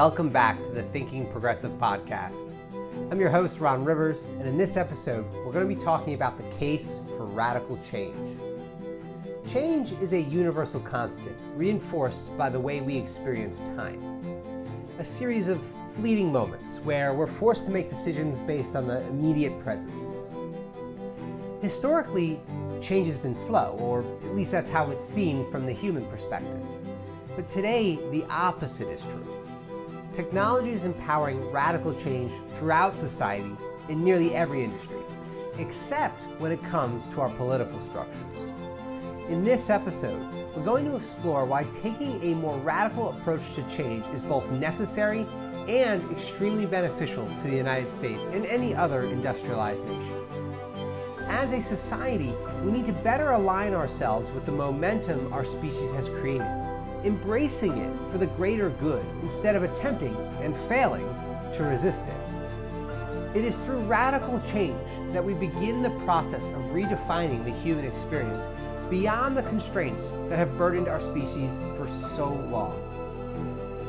Welcome back to the Thinking Progressive podcast. I'm your host, Ron Rivers, and in this episode, we're going to be talking about the case for radical change. Change is a universal constant, reinforced by the way we experience time. A series of fleeting moments where we're forced to make decisions based on the immediate present. Historically, change has been slow, or at least that's how it's seen from the human perspective. But today, the opposite is true. Technology is empowering radical change throughout society in nearly every industry, except when it comes to our political structures. In this episode, we're going to explore why taking a more radical approach to change is both necessary and extremely beneficial to the United States and any other industrialized nation. As a society, we need to better align ourselves with the momentum our species has created, embracing it for the greater good instead of attempting and failing to resist it. It is through radical change that we begin the process of redefining the human experience beyond the constraints that have burdened our species for so long.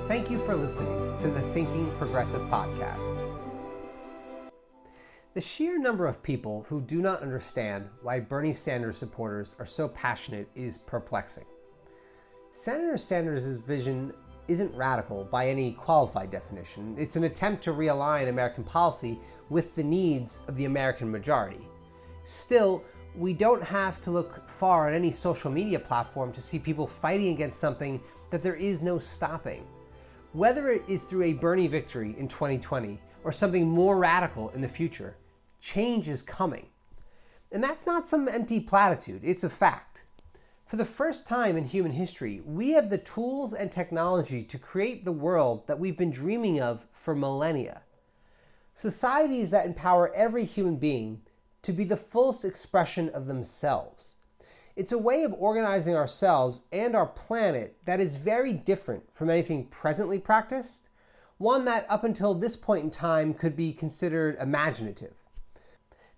Thank you for listening to the Thinking Progressive podcast. The sheer number of people who do not understand why Bernie Sanders supporters are so passionate is perplexing. Senator Sanders' vision isn't radical by any qualified definition. It's an attempt to realign American policy with the needs of the American majority. Still, we don't have to look far on any social media platform to see people fighting against something that there is no stopping. Whether it is through a Bernie victory in 2020 or something more radical in the future, change is coming. And that's not some empty platitude, it's a fact. For the first time in human history, we have the tools and technology to create the world that we've been dreaming of for millennia. Societies that empower every human being to be the fullest expression of themselves. It's a way of organizing ourselves and our planet that is very different from anything presently practiced, one that up until this point in time could be considered imaginative.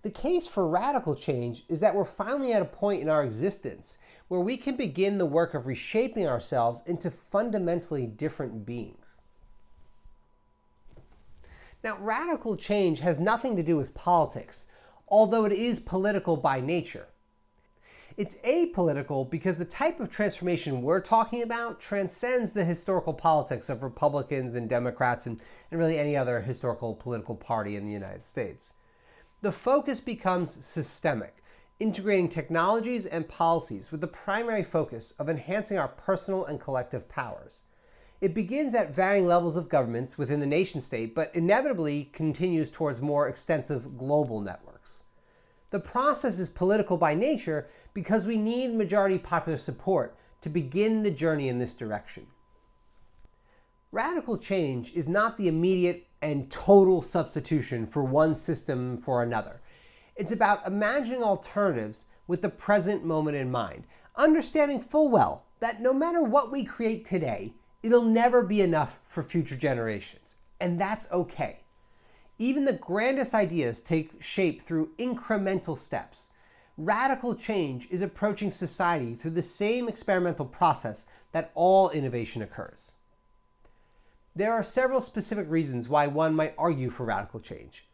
The case for radical change is that we're finally at a point in our existence where we can begin the work of reshaping ourselves into fundamentally different beings. Now, radical change has nothing to do with politics, although it is political by nature. It's apolitical because the type of transformation we're talking about transcends the historical politics of Republicans and Democrats and really any other historical political party in the United States. The focus becomes systemic, integrating technologies and policies with the primary focus of enhancing our personal and collective powers. It begins at varying levels of governments within the nation state, but inevitably continues towards more extensive global networks. The process is political by nature because we need majority popular support to begin the journey in this direction. Radical change is not the immediate and total substitution for one system for another. It's about imagining alternatives with the present moment in mind, understanding full well that no matter what we create today, it'll never be enough for future generations. And that's okay. Even the grandest ideas take shape through incremental steps. Radical change is approaching society through the same experimental process that all innovation occurs. There are several specific reasons why one might argue for radical change.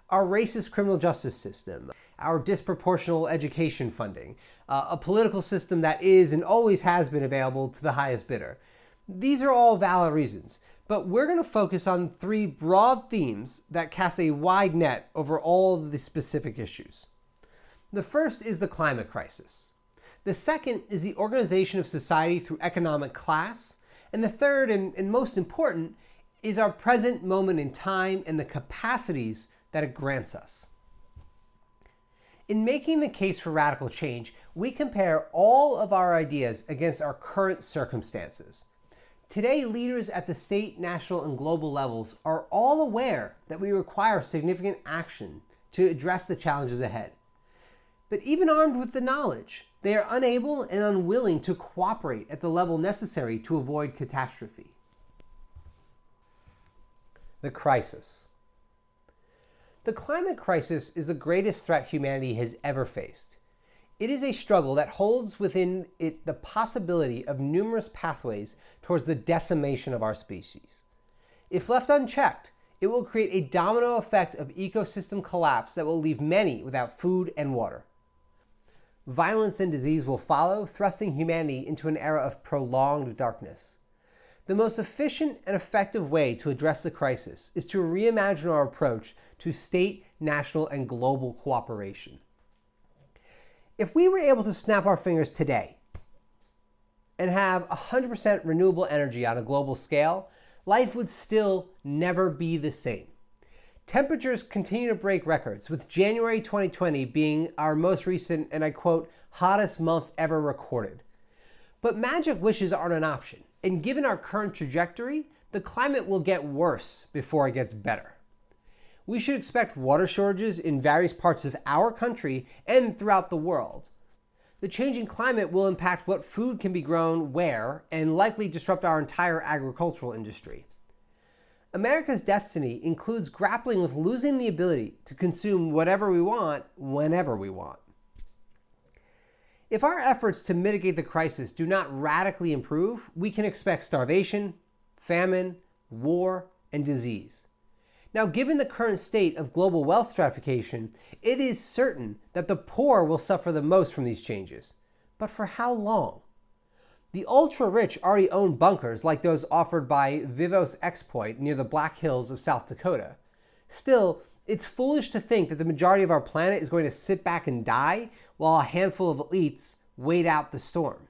Our racist criminal justice system, our disproportional education funding, a political system that is and always has been available to the highest bidder. These are all valid reasons, but we're going to focus on three broad themes that cast a wide net over all of the specific issues. The first is the climate crisis. The second is the organization of society through economic class. And the third, and most important, is our present moment in time and the capacities that it grants us. In making the case for radical change, we compare all of our ideas against our current circumstances. Today, leaders at the state, national, and global levels are all aware that we require significant action to address the challenges ahead. But even armed with the knowledge, they are unable and unwilling to cooperate at the level necessary to avoid catastrophe. The crisis. The climate crisis is the greatest threat humanity has ever faced. It is a struggle that holds within it the possibility of numerous pathways towards the decimation of our species. If left unchecked, it will create a domino effect of ecosystem collapse that will leave many without food and water. Violence and disease will follow, thrusting humanity into an era of prolonged darkness. The most efficient and effective way to address the crisis is to reimagine our approach to state, national, and global cooperation. If we were able to snap our fingers today and have 100% renewable energy on a global scale, life would still never be the same. Temperatures continue to break records, with January 2020 being our most recent, and I quote, hottest month ever recorded. But magic wishes aren't an option, and given our current trajectory, the climate will get worse before it gets better. We should expect water shortages in various parts of our country and throughout the world. The changing climate will impact what food can be grown where, and likely disrupt our entire agricultural industry. America's destiny includes grappling with losing the ability to consume whatever we want, whenever we want. If our efforts to mitigate the crisis do not radically improve, we can expect starvation, famine, war, and disease. Now, given the current state of global wealth stratification, it is certain that the poor will suffer the most from these changes. But for how long? The ultra-rich already own bunkers like those offered by Bivens Exploit near the Black Hills of South Dakota. Still, it's foolish to think that the majority of our planet is going to sit back and die while a handful of elites wait out the storm.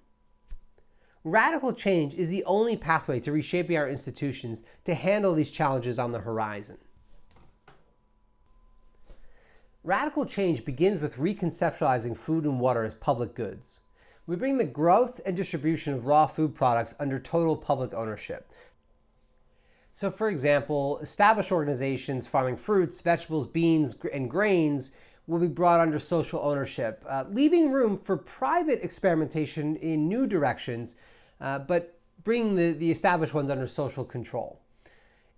Radical change is the only pathway to reshaping our institutions to handle these challenges on the horizon. Radical change begins with reconceptualizing food and water as public goods. We bring the growth and distribution of raw food products under total public ownership. So, for example, established organizations farming fruits, vegetables, beans, and grains will be brought under social ownership, leaving room for private experimentation in new directions, but bringing the established ones under social control.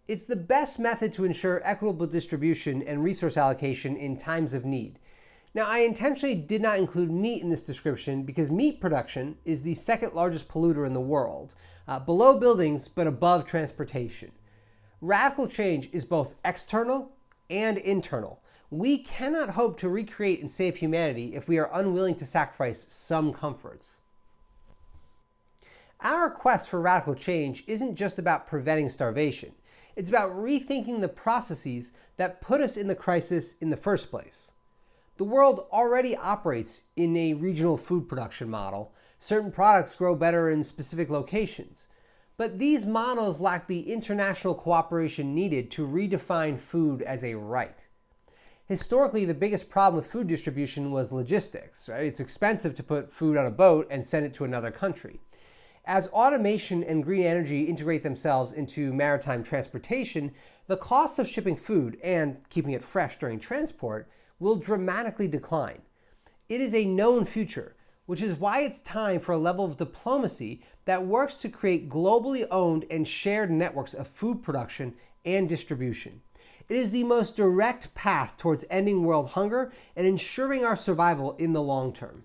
It's the best method to ensure equitable distribution and resource allocation in times of need. Now, I intentionally did not include meat in this description because meat production is the second largest polluter in the world, below buildings but above transportation. Radical change is both external and internal. We cannot hope to recreate and save humanity if we are unwilling to sacrifice some comforts. Our quest for radical change isn't just about preventing starvation. It's about rethinking the processes that put us in the crisis in the first place. The world already operates in a regional food production model. Certain products grow better in specific locations. But these models lack the international cooperation needed to redefine food as a right. Historically, the biggest problem with food distribution was logistics, right? It's expensive to put food on a boat and send it to another country. As automation and green energy integrate themselves into maritime transportation, the cost of shipping food and keeping it fresh during transport will dramatically decline. It is a known future, which is why it's time for a level of diplomacy that works to create globally owned and shared networks of food production and distribution. It is the most direct path towards ending world hunger and ensuring our survival in the long term.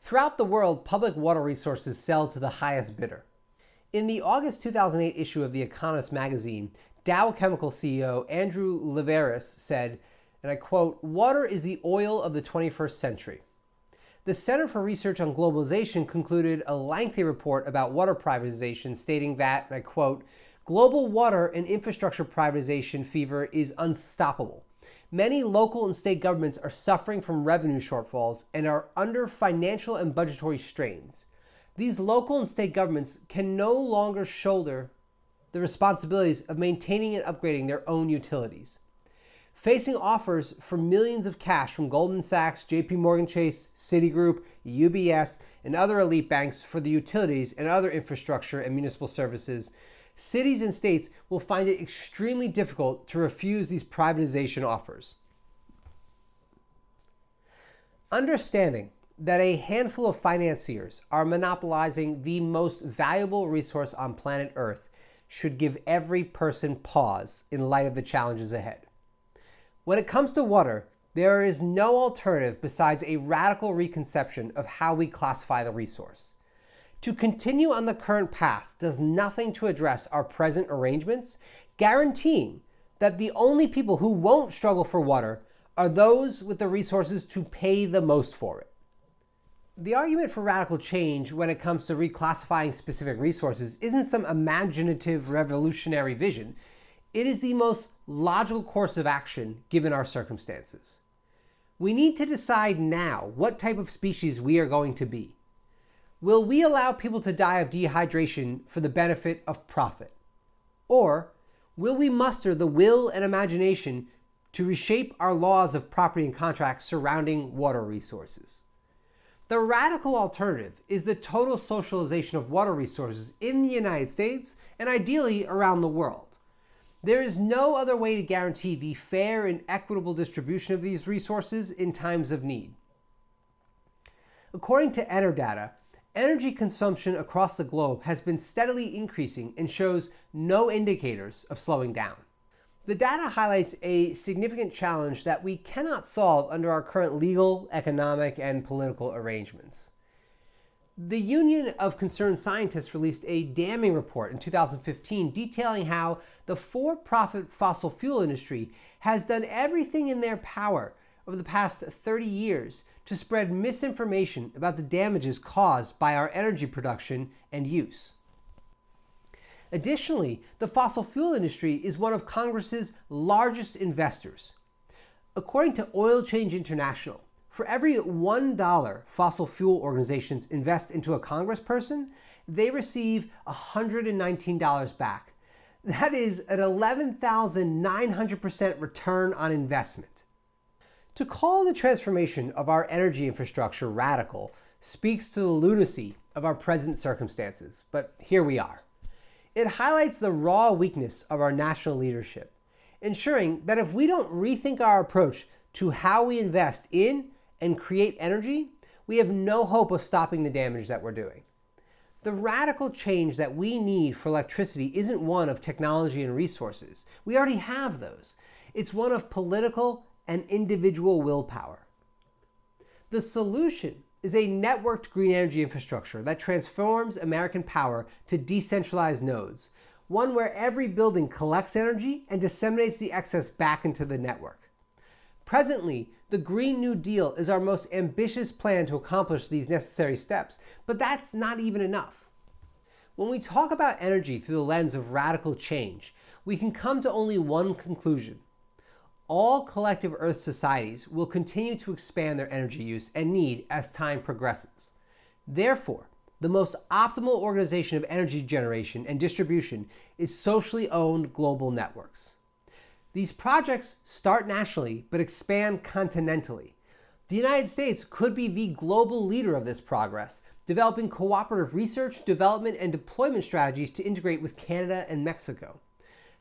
Throughout the world, public water resources sell to the highest bidder. In the August 2008 issue of The Economist magazine, Dow Chemical CEO Andrew Liveris said, and I quote, "Water is the oil of the 21st century." The Center for Research on Globalization concluded a lengthy report about water privatization, stating that, and I quote, "Global water and infrastructure privatization fever is unstoppable. Many local and state governments are suffering from revenue shortfalls and are under financial and budgetary strains. These local and state governments can no longer shoulder the responsibilities of maintaining and upgrading their own utilities. Facing offers for millions of cash from Goldman Sachs, JP Morgan Chase, Citigroup, UBS, and other elite banks for the utilities and other infrastructure and municipal services, cities and states will find it extremely difficult to refuse these privatization offers." Understanding that a handful of financiers are monopolizing the most valuable resource on planet Earth should give every person pause in light of the challenges ahead. When it comes to water, there is no alternative besides a radical reconception of how we classify the resource. To continue on the current path does nothing to address our present arrangements, guaranteeing that the only people who won't struggle for water are those with the resources to pay the most for it. The argument for radical change when it comes to reclassifying specific resources isn't some imaginative revolutionary vision. It is the most logical course of action given our circumstances. We need to decide now what type of species we are going to be. Will we allow people to die of dehydration for the benefit of profit? Or will we muster the will and imagination to reshape our laws of property and contracts surrounding water resources? The radical alternative is the total socialization of water resources in the United States and ideally around the world. There is no other way to guarantee the fair and equitable distribution of these resources in times of need. According to Enerdata, energy consumption across the globe has been steadily increasing and shows no indicators of slowing down. The data highlights a significant challenge that we cannot solve under our current legal, economic, and political arrangements. The Union of Concerned Scientists released a damning report in 2015 detailing how the for-profit fossil fuel industry has done everything in their power over the past 30 years to spread misinformation about the damages caused by our energy production and use. Additionally, the fossil fuel industry is one of Congress's largest investors. According to Oil Change International, for every $1 fossil fuel organizations invest into a congressperson, they receive $119 back. That is an 11,900% return on investment. To call the transformation of our energy infrastructure radical speaks to the lunacy of our present circumstances, but here we are. It highlights the raw weakness of our national leadership, ensuring that if we don't rethink our approach to how we invest in and create energy, we have no hope of stopping the damage that we're doing. The radical change that we need for electricity isn't one of technology and resources. We already have those. It's one of political and individual willpower. The solution is a networked green energy infrastructure that transforms American power to decentralized nodes, one where every building collects energy and disseminates the excess back into the network. Presently, the Green New Deal is our most ambitious plan to accomplish these necessary steps, but that's not even enough. When we talk about energy through the lens of radical change, we can come to only one conclusion. All collective Earth societies will continue to expand their energy use and need as time progresses. Therefore, the most optimal organization of energy generation and distribution is socially owned global networks. These projects start nationally but expand continentally. The United States could be the global leader of this progress, developing cooperative research, development, and deployment strategies to integrate with Canada and Mexico.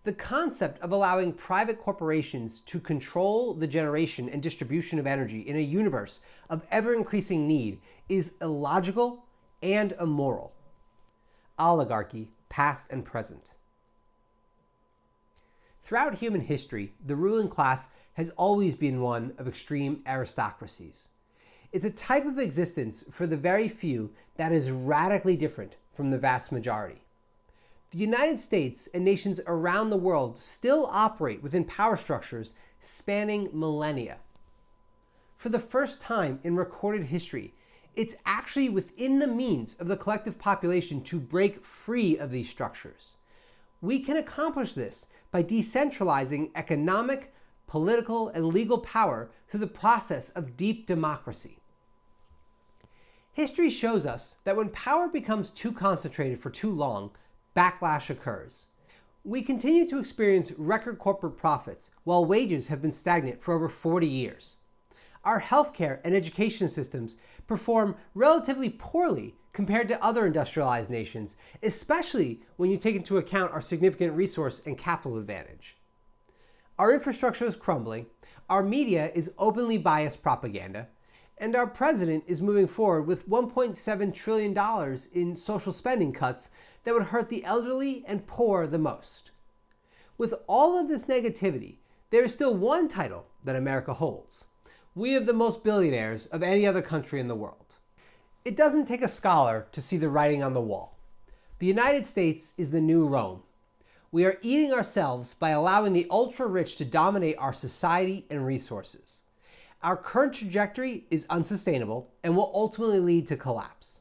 The concept of allowing private corporations to control the generation and distribution of energy in a universe of ever-increasing need is illogical and immoral. Oligarchy, past and present. Throughout human history, the ruling class has always been one of extreme aristocracies. It's a type of existence for the very few that is radically different from the vast majority. The United States and nations around the world still operate within power structures spanning millennia. For the first time in recorded history, it's actually within the means of the collective population to break free of these structures. We can accomplish this by decentralizing economic, political, and legal power through the process of deep democracy. History shows us that when power becomes too concentrated for too long, backlash occurs. We continue to experience record corporate profits while wages have been stagnant for over 40 years. Our healthcare and education systems perform relatively poorly compared to other industrialized nations, especially when you take into account our significant resource and capital advantage. Our infrastructure is crumbling, our media is openly biased propaganda, and our president is moving forward with $1.7 trillion in social spending cuts that would hurt the elderly and poor the most. With all of this negativity, there is still one title that America holds. We have the most billionaires of any other country in the world. It doesn't take a scholar to see the writing on the wall. The United States is the new Rome. We are eating ourselves by allowing the ultra-rich to dominate our society and resources. Our current trajectory is unsustainable and will ultimately lead to collapse.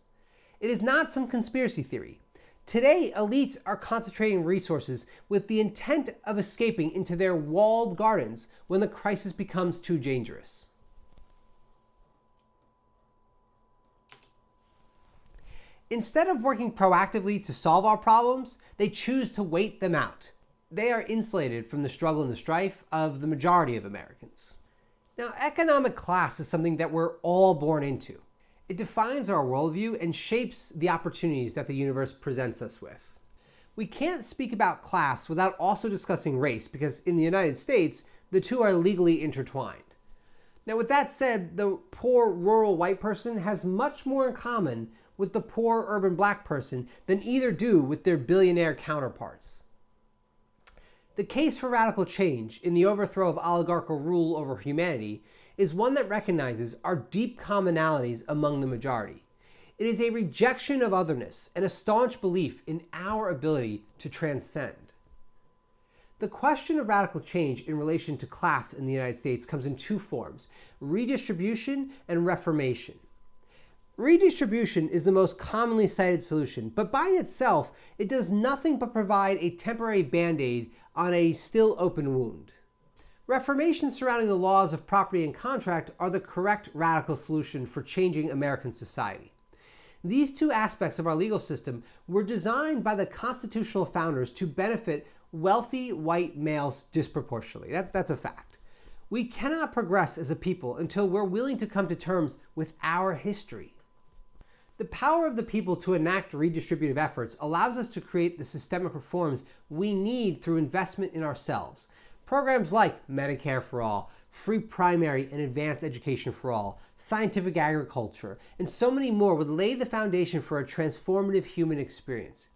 It is not some conspiracy theory. Today, elites are concentrating resources with the intent of escaping into their walled gardens when the crisis becomes too dangerous. Instead of working proactively to solve our problems, they choose to wait them out. They are insulated from the struggle and the strife of the majority of Americans. Now, economic class is something that we're all born into. It defines our worldview and shapes the opportunities that the universe presents us with. We can't speak about class without also discussing race, because in the United States, the two are legally intertwined. Now, with that said, the poor rural white person has much more in common with the poor urban black person than either do with their billionaire counterparts. The case for radical change in the overthrow of oligarchical rule over humanity is one that recognizes our deep commonalities among the majority. It is a rejection of otherness and a staunch belief in our ability to transcend. The question of radical change in relation to class in the United States comes in two forms: redistribution and reformation. Redistribution is the most commonly cited solution, but by itself, it does nothing but provide a temporary band-aid on a still open wound. Reformation surrounding the laws of property and contract are the correct radical solution for changing American society. These two aspects of our legal system were designed by the constitutional founders to benefit wealthy white males disproportionately. That's a fact. We cannot progress as a people until we're willing to come to terms with our history. The power of the people to enact redistributive efforts allows us to create the systemic reforms we need through investment in ourselves. Programs like Medicare for All, free primary and advanced education for all, scientific agriculture, and so many more would lay the foundation for a transformative human experience.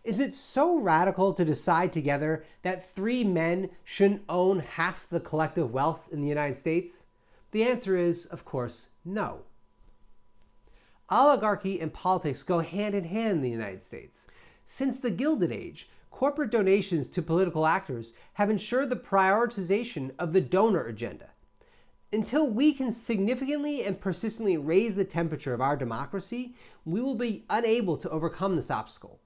Is it so radical to decide together that 3 men shouldn't own half the collective wealth in the United States? The answer is, of course, no. Oligarchy and politics go hand in hand in the United States. Since the Gilded Age, corporate donations to political actors have ensured the prioritization of the donor agenda. Until we can significantly and persistently raise the temperature of our democracy, we will be unable to overcome this obstacle.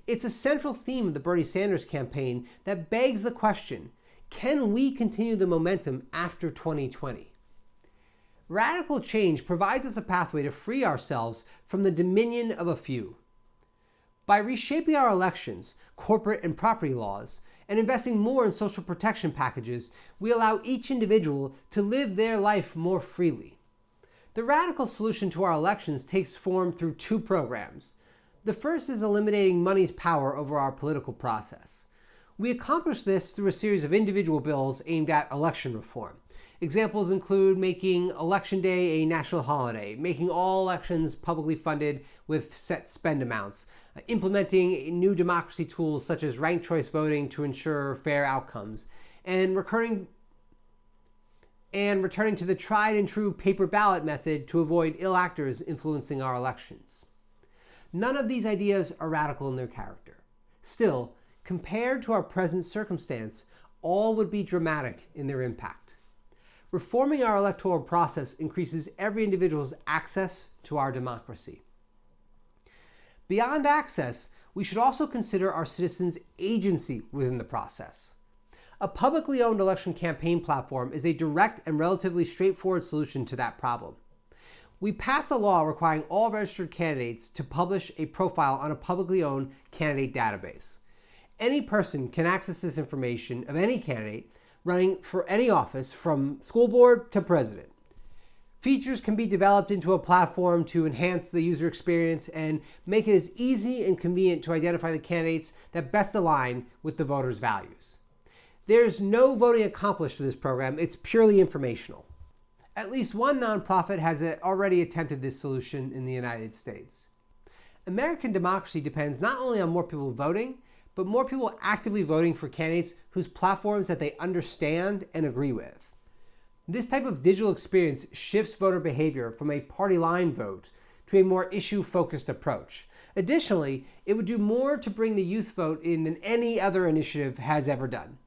It's a central theme of the Bernie Sanders campaign that begs the question, can we continue the momentum after 2020? Radical change provides us a pathway to free ourselves from the dominion of a few. By reshaping our elections, corporate and property laws, and investing more in social protection packages, we allow each individual to live their life more freely. The radical solution to our elections takes form through 2 programs. The first is eliminating money's power over our political process. We accomplish this through a series of individual bills aimed at election reform. Examples include making Election Day a national holiday, making all elections publicly funded with set spend amounts, implementing new democracy tools such as ranked choice voting to ensure fair outcomes, and returning to the tried and true paper ballot method to avoid ill actors influencing our elections. None of these ideas are radical in their character. Still, compared to our present circumstance, all would be dramatic in their impact. Reforming our electoral process increases every individual's access to our democracy. Beyond access, we should also consider our citizens' agency within the process. A publicly owned election campaign platform is a direct and relatively straightforward solution to that problem. We pass a law requiring all registered candidates to publish a profile on a publicly owned candidate database. Any person can access this information of any candidate running for any office, from school board to president. Features can be developed into a platform to enhance the user experience and make it as easy and convenient to identify the candidates that best align with the voters' values. There's no voting accomplished for this program, it's purely informational. At least one nonprofit has already attempted this solution in the United States. American democracy depends not only on more people voting, but more people actively voting for candidates whose platforms that they understand and agree with. This type of digital experience shifts voter behavior from a party line vote to a more issue-focused approach. Additionally, it would do more to bring the youth vote in than any other initiative has ever done.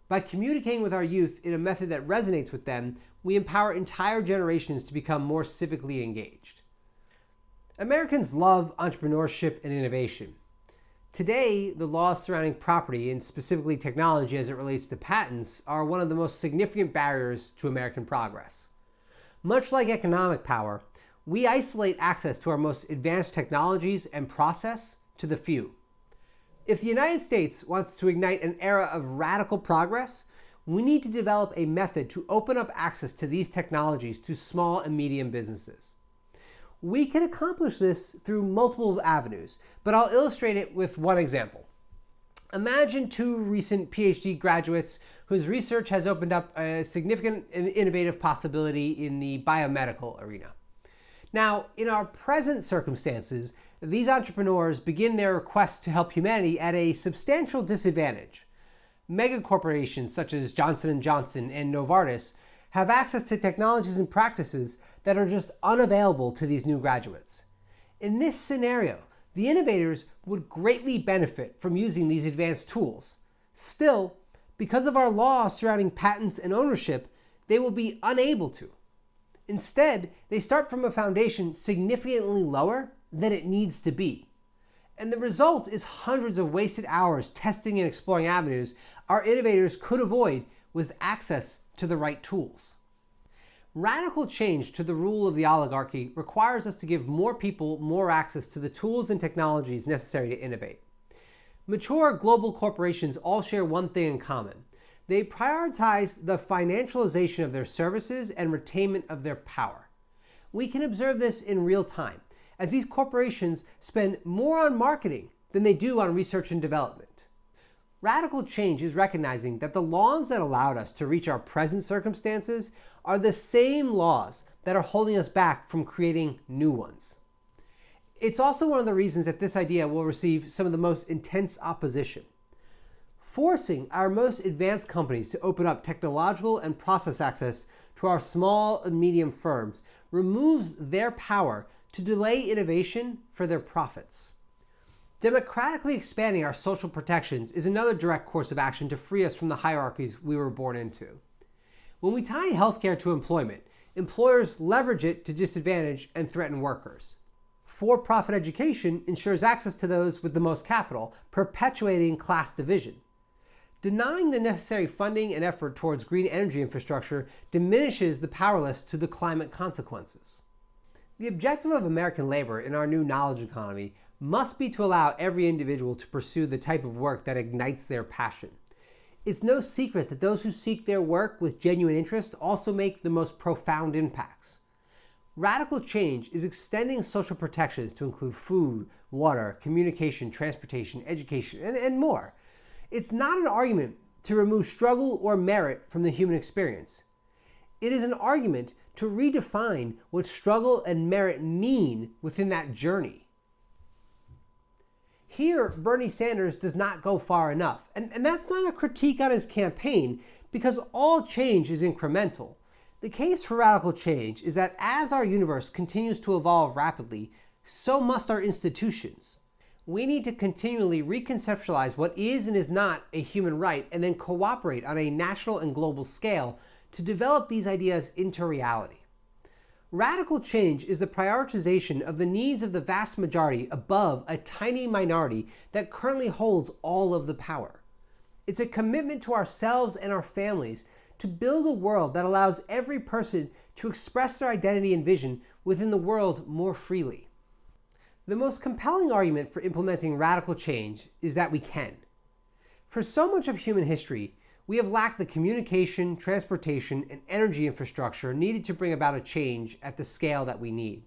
By communicating with our youth in a method that resonates with them, we empower entire generations to become more civically engaged. Americans love entrepreneurship and innovation. Today, the laws surrounding property, and specifically technology as it relates to patents, are one of the most significant barriers to American progress. Much like economic power, we isolate access to our most advanced technologies and process to the few. If the United States wants to ignite an era of radical progress, we need to develop a method to open up access to these technologies to small and medium businesses. We can accomplish this through multiple avenues, but I'll illustrate it with one example. Imagine two recent PhD graduates whose research has opened up a significant and innovative possibility in the biomedical arena. Now, in our present circumstances, these entrepreneurs begin their quest to help humanity at a substantial disadvantage. Megacorporations such as Johnson & Johnson and Novartis have access to technologies and practices that are just unavailable to these new graduates. In this scenario, the innovators would greatly benefit from using these advanced tools. Still, because of our laws surrounding patents and ownership, they will be unable to. Instead, they start from a foundation significantly lower than it needs to be. And the result is hundreds of wasted hours testing and exploring avenues our innovators could avoid with access to the right tools. Radical change to the rule of the oligarchy requires us to give more people more access to the tools and technologies necessary to innovate. Mature global corporations all share one thing in common. They prioritize the financialization of their services and retainment of their power. We can observe this in real time, as these corporations spend more on marketing than they do on research and development. Radical change is recognizing that the laws that allowed us to reach our present circumstances are the same laws that are holding us back from creating new ones. It's also one of the reasons that this idea will receive some of the most intense opposition. Forcing our most advanced companies to open up technological and process access to our small and medium firms removes their power to delay innovation for their profits. Democratically expanding our social protections is another direct course of action to free us from the hierarchies we were born into. When we tie healthcare to employment, employers leverage it to disadvantage and threaten workers. For-profit education ensures access to those with the most capital, perpetuating class division. Denying the necessary funding and effort towards green energy infrastructure diminishes the powerless to the climate consequences. The objective of American labor in our new knowledge economy must be to allow every individual to pursue the type of work that ignites their passion. It's no secret that those who seek their work with genuine interest also make the most profound impacts. Radical change is extending social protections to include food, water, communication, transportation, education, and more. It's not an argument to remove struggle or merit from the human experience. It is an argument to redefine what struggle and merit mean within that journey. Here, Bernie Sanders does not go far enough, and that's not a critique on his campaign, because all change is incremental. The case for radical change is that as our universe continues to evolve rapidly, so must our institutions. We need to continually reconceptualize what is and is not a human right, and then cooperate on a national and global scale to develop these ideas into reality. Radical change is the prioritization of the needs of the vast majority above a tiny minority that currently holds all of the power. It's a commitment to ourselves and our families to build a world that allows every person to express their identity and vision within the world more freely. The most compelling argument for implementing radical change is that we can. For so much of human history, we have lacked the communication, transportation, and energy infrastructure needed to bring about a change at the scale that we need.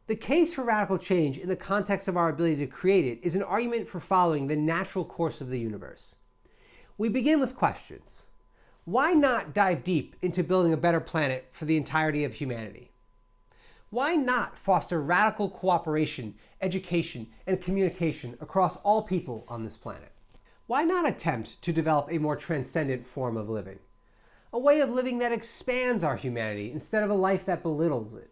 The case for radical change in the context of our ability to create it is an argument for following the natural course of the universe. We begin with questions. Why not dive deep into building a better planet for the entirety of humanity? Why not foster radical cooperation, education, and communication across all people on this planet? Why not attempt to develop a more transcendent form of living? A way of living that expands our humanity instead of a life that belittles it.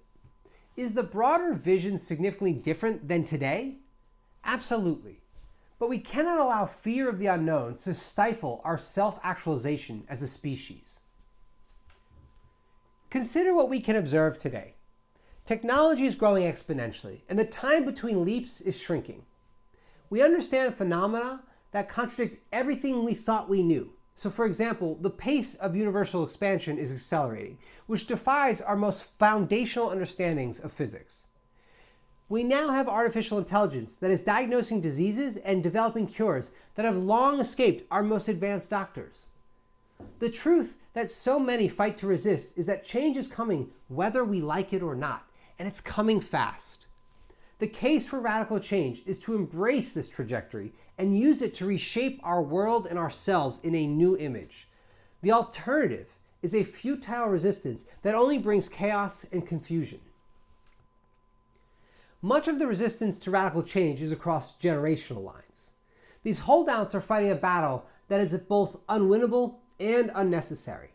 Is the broader vision significantly different than today? Absolutely. But we cannot allow fear of the unknown to stifle our self-actualization as a species. Consider what we can observe today. Technology is growing exponentially, and the time between leaps is shrinking. We understand phenomena that contradict everything we thought we knew. So for example, the pace of universal expansion is accelerating, which defies our most foundational understandings of physics. We now have artificial intelligence that is diagnosing diseases and developing cures that have long escaped our most advanced doctors. The truth that so many fight to resist is that change is coming whether we like it or not, and it's coming fast. The case for radical change is to embrace this trajectory and use it to reshape our world and ourselves in a new image. The alternative is a futile resistance that only brings chaos and confusion. Much of the resistance to radical change is across generational lines. These holdouts are fighting a battle that is both unwinnable and unnecessary.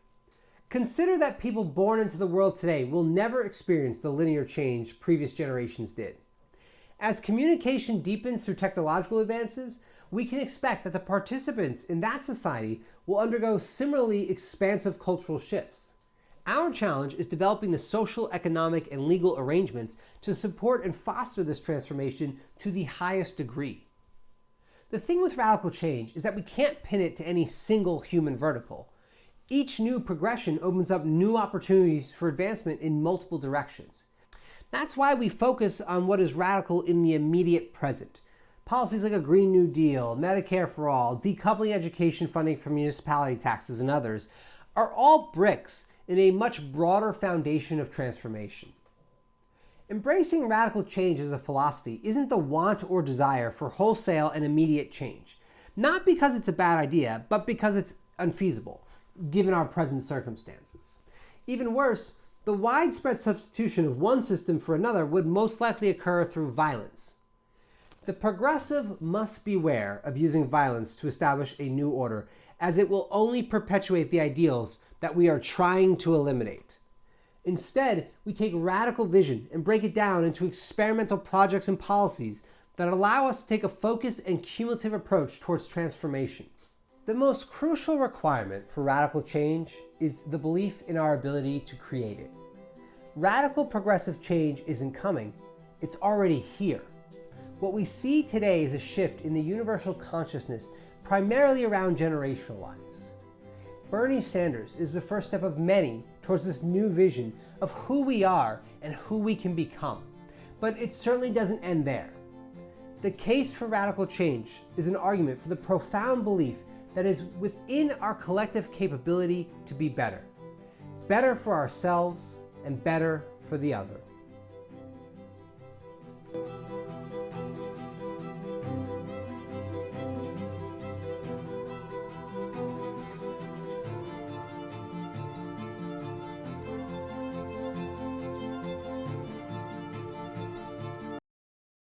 Consider that people born into the world today will never experience the linear change previous generations did. As communication deepens through technological advances, we can expect that the participants in that society will undergo similarly expansive cultural shifts. Our challenge is developing the social, economic, and legal arrangements to support and foster this transformation to the highest degree. The thing with radical change is that we can't pin it to any single human vertical. Each new progression opens up new opportunities for advancement in multiple directions. That's why we focus on what is radical in the immediate present. Policies like a Green New Deal, Medicare for All, decoupling education funding from municipality taxes, and others are all bricks in a much broader foundation of transformation. Embracing radical change as a philosophy isn't the want or desire for wholesale and immediate change. Not because it's a bad idea, but because it's unfeasible, given our present circumstances. Even worse, the widespread substitution of one system for another would most likely occur through violence. The progressive must beware of using violence to establish a new order, as it will only perpetuate the ideals that we are trying to eliminate. Instead, we take radical vision and break it down into experimental projects and policies that allow us to take a focused and cumulative approach towards transformation. The most crucial requirement for radical change is the belief in our ability to create it. Radical progressive change isn't coming, it's already here. What we see today is a shift in the universal consciousness, primarily around generational lines. Bernie Sanders is the first step of many towards this new vision of who we are and who we can become. But it certainly doesn't end there. The case for radical change is an argument for the profound belief that is within our collective capability to be better. Better for ourselves and better for the other.